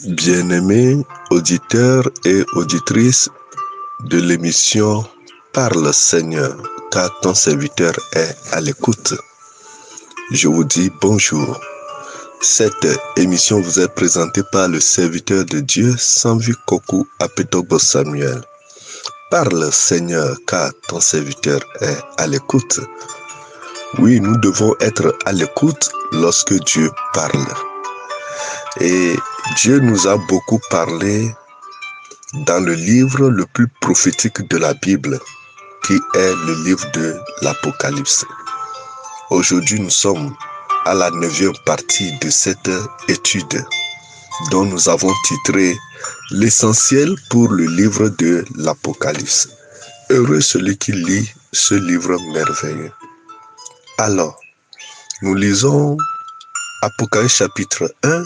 Bien-aimés auditeurs et auditrices de l'émission Parle Seigneur, car ton serviteur est à l'écoute. Je vous dis bonjour. Cette émission vous est présentée par le serviteur de Dieu, Sanvi Koku Apetobo Samuel. Parle Seigneur, car ton serviteur est à l'écoute. Oui, nous devons être à l'écoute lorsque Dieu parle. Et Dieu nous a beaucoup parlé dans le livre le plus prophétique de la Bible, qui est le livre de l'Apocalypse. Aujourd'hui, nous sommes à la 9e partie de cette étude dont nous avons titré « L'essentiel pour le livre de l'Apocalypse ». Heureux celui qui lit ce livre merveilleux. Alors, nous lisons Apocalypse chapitre 1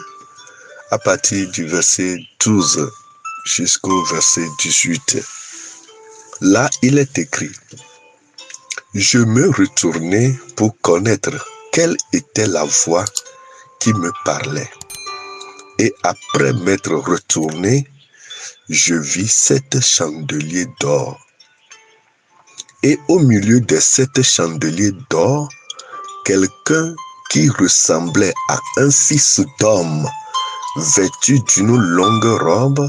à partir du verset 12 jusqu'au verset 18. Là, il est écrit: Je me retournai pour connaître quelle était la voix qui me parlait. Et après m'être retourné, je vis 7 chandeliers d'or. Et au milieu des 7 chandeliers d'or, quelqu'un qui ressemblait à un fils d'homme, vêtu d'une longue robe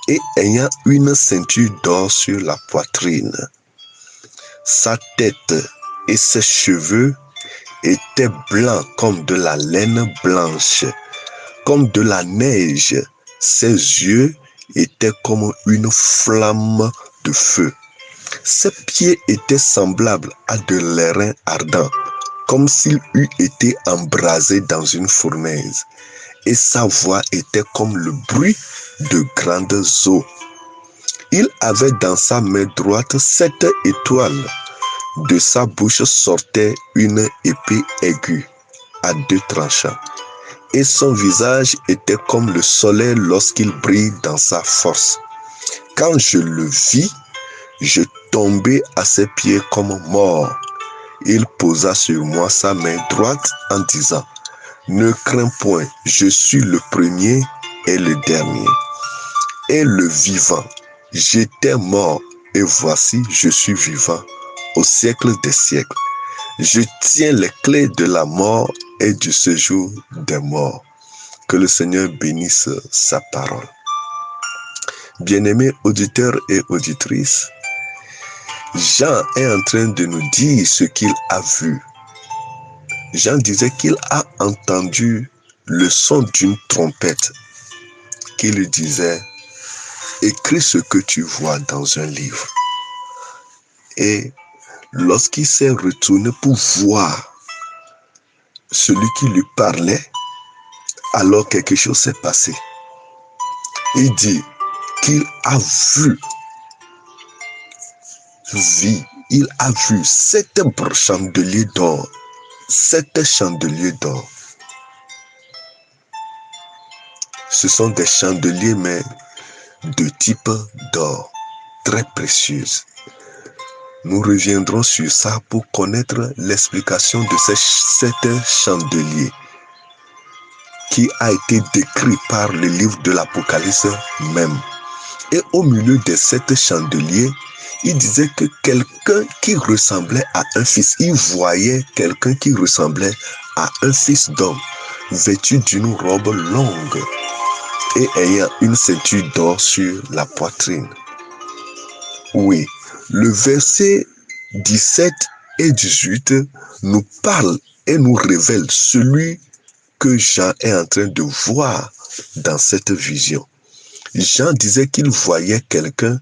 et ayant une ceinture d'or sur la poitrine. Sa tête et ses cheveux étaient blancs comme de la laine blanche, comme de la neige. Ses yeux étaient comme une flamme de feu. Ses pieds étaient semblables à de l'airain ardent, comme s'il eût été embrasé dans une fournaise. Et sa voix était comme le bruit de grandes eaux. Il avait dans sa main droite 7 étoiles. De sa bouche sortait une épée aiguë à 2 tranchants. Et son visage était comme le soleil lorsqu'il brille dans sa force. Quand je le vis, je tombai à ses pieds comme mort. Il posa sur moi sa main droite en disant: Ne crains point, je suis le premier et le dernier, et le vivant. J'étais mort, et voici, je suis vivant au siècle des siècles. Je tiens les clés de la mort et du séjour des morts. Que le Seigneur bénisse sa parole. Bien-aimés auditeurs et auditrices, Jean est en train de nous dire ce qu'il a vu. Jean disait qu'il a entendu le son d'une trompette qui lui disait: écris ce que tu vois dans un livre. Et lorsqu'il s'est retourné pour voir celui qui lui parlait, alors quelque chose s'est passé. Il dit qu'il a vu, il a vu 7 chandeliers d'or. 7 chandeliers d'or. Ce sont des chandeliers, mais de type d'or, très précieuses. Nous reviendrons sur ça pour connaître l'explication de ces 7 chandeliers qui a été décrit par le livre de l'Apocalypse même. Et au milieu des 7 chandeliers, il disait que quelqu'un qui ressemblait à un fils, il voyait quelqu'un qui ressemblait à un fils d'homme, vêtu d'une robe longue et ayant une ceinture d'or sur la poitrine. Oui, le verset 17 et 18 nous parle et nous révèle celui que Jean est en train de voir dans cette vision. Jean disait qu'il voyait quelqu'un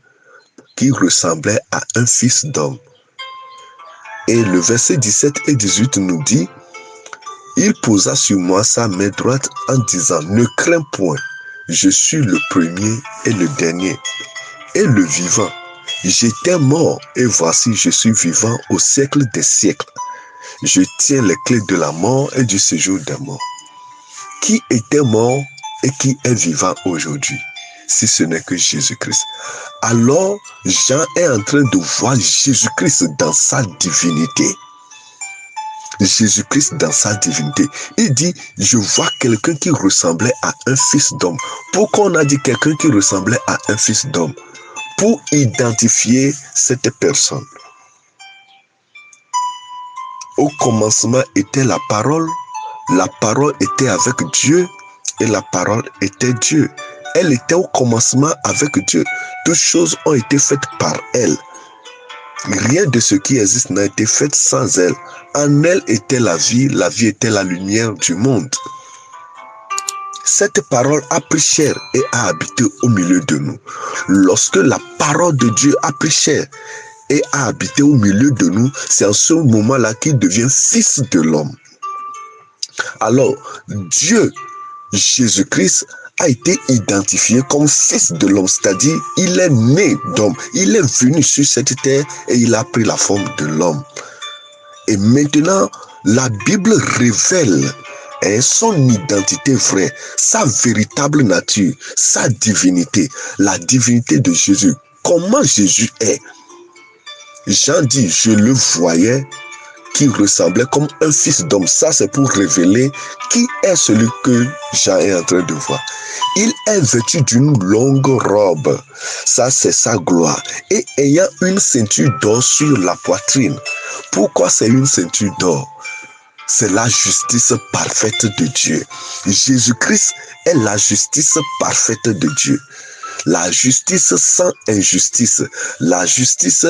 qui ressemblait à un fils d'homme. Et le verset 17 et 18 nous dit: il posa sur moi sa main droite en disant: ne crains point, je suis le premier et le dernier, et le vivant. J'étais mort, et voici, je suis vivant au siècle des siècles. Je tiens les clés de la mort et du séjour des morts. Qui était mort et qui est vivant aujourd'hui, si ce n'est que Jésus-Christ? Alors, Jean est en train de voir Jésus-Christ dans sa divinité. Jésus-Christ dans sa divinité. Il dit, je vois quelqu'un qui ressemblait à un fils d'homme. Pourquoi on a dit quelqu'un qui ressemblait à un fils d'homme? Pour identifier cette personne. Au commencement était la parole était avec Dieu et la parole était Dieu. Elle était au commencement avec Dieu. Toutes choses ont été faites par elle. Rien de ce qui existe n'a été fait sans elle. En elle était la vie était la lumière du monde. Cette parole a pris chair et a habité au milieu de nous. Lorsque la parole de Dieu a pris chair et a habité au milieu de nous, c'est en ce moment-là qu'il devient fils de l'homme. Alors, Dieu, Jésus-Christ, a été identifié comme fils de l'homme, c'est-à-dire il est né d'homme, il est venu sur cette terre et il a pris la forme de l'homme. Et maintenant, la Bible révèle son identité vraie, sa véritable nature, sa divinité, la divinité de Jésus. Comment Jésus est? Jean dit, je le voyais qui ressemblait comme un fils d'homme. Ça, c'est pour révéler qui est celui que Jean est en train de voir. Il est vêtu d'une longue robe. Ça, c'est sa gloire. Et ayant une ceinture d'or sur la poitrine. Pourquoi c'est une ceinture d'or? C'est la justice parfaite de Dieu. Jésus-Christ est la justice parfaite de Dieu. La justice sans injustice, la justice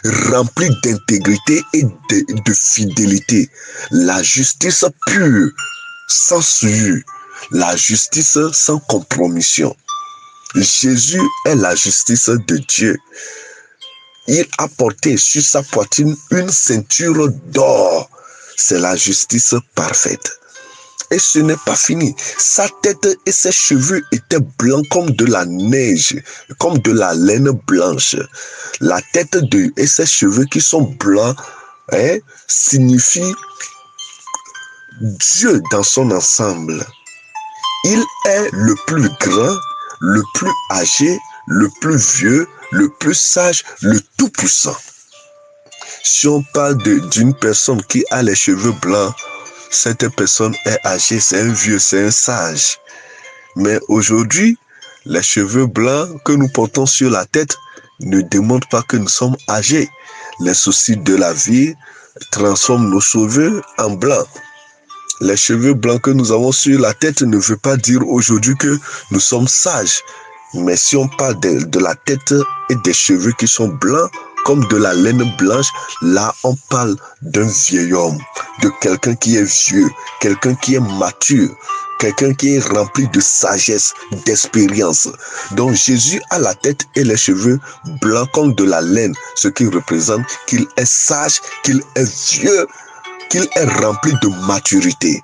remplie d'intégrité et de fidélité, la justice pure, sans souillure, la justice sans compromission. Jésus est la justice de Dieu. Il a porté sur sa poitrine une ceinture d'or. C'est la justice parfaite. Et ce n'est pas fini. Sa tête et ses cheveux étaient blancs comme de la neige, comme de la laine blanche. La tête et ses cheveux qui sont blancs signifient Dieu dans son ensemble. Il est le plus grand, le plus âgé, le plus vieux, le plus sage, le tout-puissant. Si on parle d'une personne qui a les cheveux blancs, cette personne est âgée, c'est un vieux, c'est un sage. Mais aujourd'hui, les cheveux blancs que nous portons sur la tête ne démontrent pas que nous sommes âgés. Les soucis de la vie transforment nos cheveux en blanc. Les cheveux blancs que nous avons sur la tête ne veut pas dire aujourd'hui que nous sommes sages. Mais si on parle de la tête et des cheveux qui sont blancs, comme de la laine blanche, là on parle d'un vieil homme, de quelqu'un qui est vieux, quelqu'un qui est mature, quelqu'un qui est rempli de sagesse, d'expérience. Donc Jésus a la tête et les cheveux blancs comme de la laine, ce qui représente qu'il est sage, qu'il est vieux, qu'il est rempli de maturité.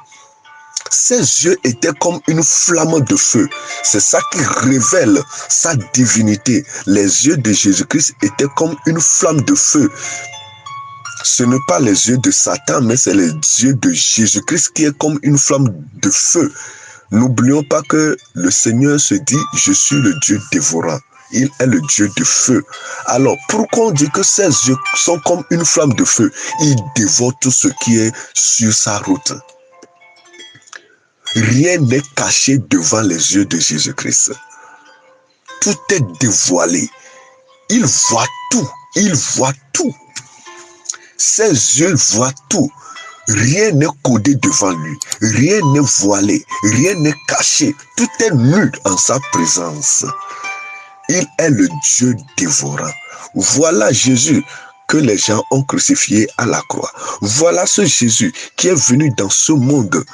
Ses yeux étaient comme une flamme de feu. C'est ça qui révèle sa divinité. Les yeux de Jésus-Christ étaient comme une flamme de feu. Ce n'est pas les yeux de Satan, mais c'est les yeux de Jésus-Christ qui est comme une flamme de feu. N'oublions pas que le Seigneur se dit, je suis le Dieu dévorant. Il est le Dieu de feu. Alors, pourquoi on dit que ses yeux sont comme une flamme de feu? Il dévore tout ce qui est sur sa route. Rien n'est caché devant les yeux de Jésus-Christ. Tout est dévoilé. Il voit tout. Il voit tout. Ses yeux voient tout. Rien n'est codé devant lui. Rien n'est voilé. Rien n'est caché. Tout est nu en sa présence. Il est le Dieu dévorant. Voilà Jésus que les gens ont crucifié à la croix. Voilà ce Jésus qui est venu dans ce monde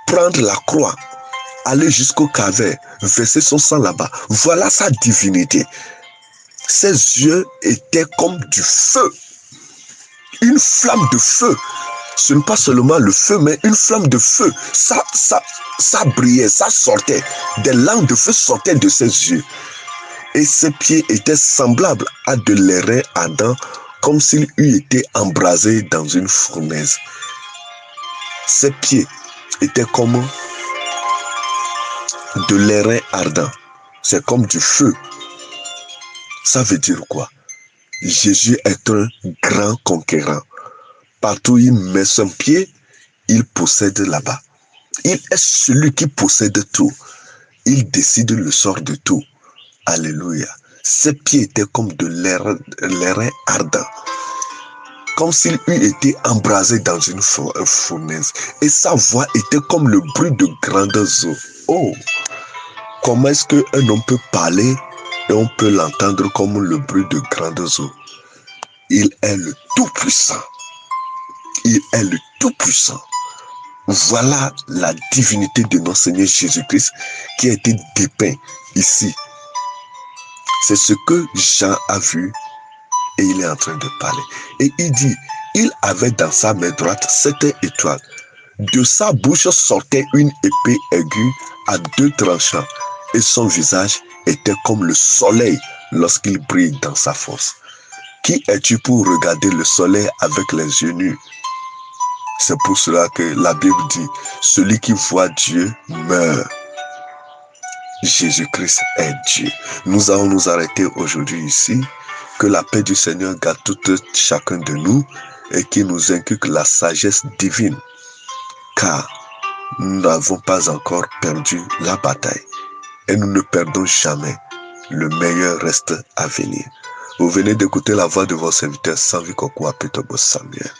prendre la croix, aller jusqu'au calvaire, verser son sang là-bas. Voilà sa divinité. Ses yeux étaient comme du feu. Une flamme de feu. Ce n'est pas seulement le feu, mais une flamme de feu. Ça brillait, ça sortait. Des langues de feu sortaient de ses yeux. Et ses pieds étaient semblables à de l'airain ardent, comme s'il eût été embrasé dans une fournaise. Ses pieds était comme de l'airain ardent. C'est comme du feu. Ça veut dire quoi? Jésus est un grand conquérant. Partout où il met son pied, il possède là-bas. Il est celui qui possède tout. Il décide le sort de tout. Alléluia. Ses pieds étaient comme de l'airain ardent, comme s'il eût été embrasé dans une fournaise. Et sa voix était comme le bruit de grandes eaux. Oh, comment est-ce qu'un homme peut parler et on peut l'entendre comme le bruit de grandes eaux? Il est le Tout-Puissant. Il est le Tout-Puissant. Voilà la divinité de notre Seigneur Jésus-Christ qui a été dépeint ici. C'est ce que Jean a vu et il est en train de parler. Et il dit, il avait dans sa main droite 7 étoiles. De sa bouche sortait une épée aiguë à 2 tranchants et son visage était comme le soleil lorsqu'il brille dans sa force. Qui es-tu pour regarder le soleil avec les yeux nus? C'est pour cela que la Bible dit, celui qui voit Dieu meurt. Jésus-Christ est Dieu. Nous allons nous arrêter aujourd'hui ici. Que la paix du Seigneur garde tout chacun de nous et qu'il nous inculque la sagesse divine. Car nous n'avons pas encore perdu la bataille. Et nous ne perdons jamais. Le meilleur reste à venir. Vous venez d'écouter la voix de vos serviteurs Sanvi Kokou Apetobo Samuel.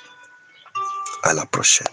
À la prochaine.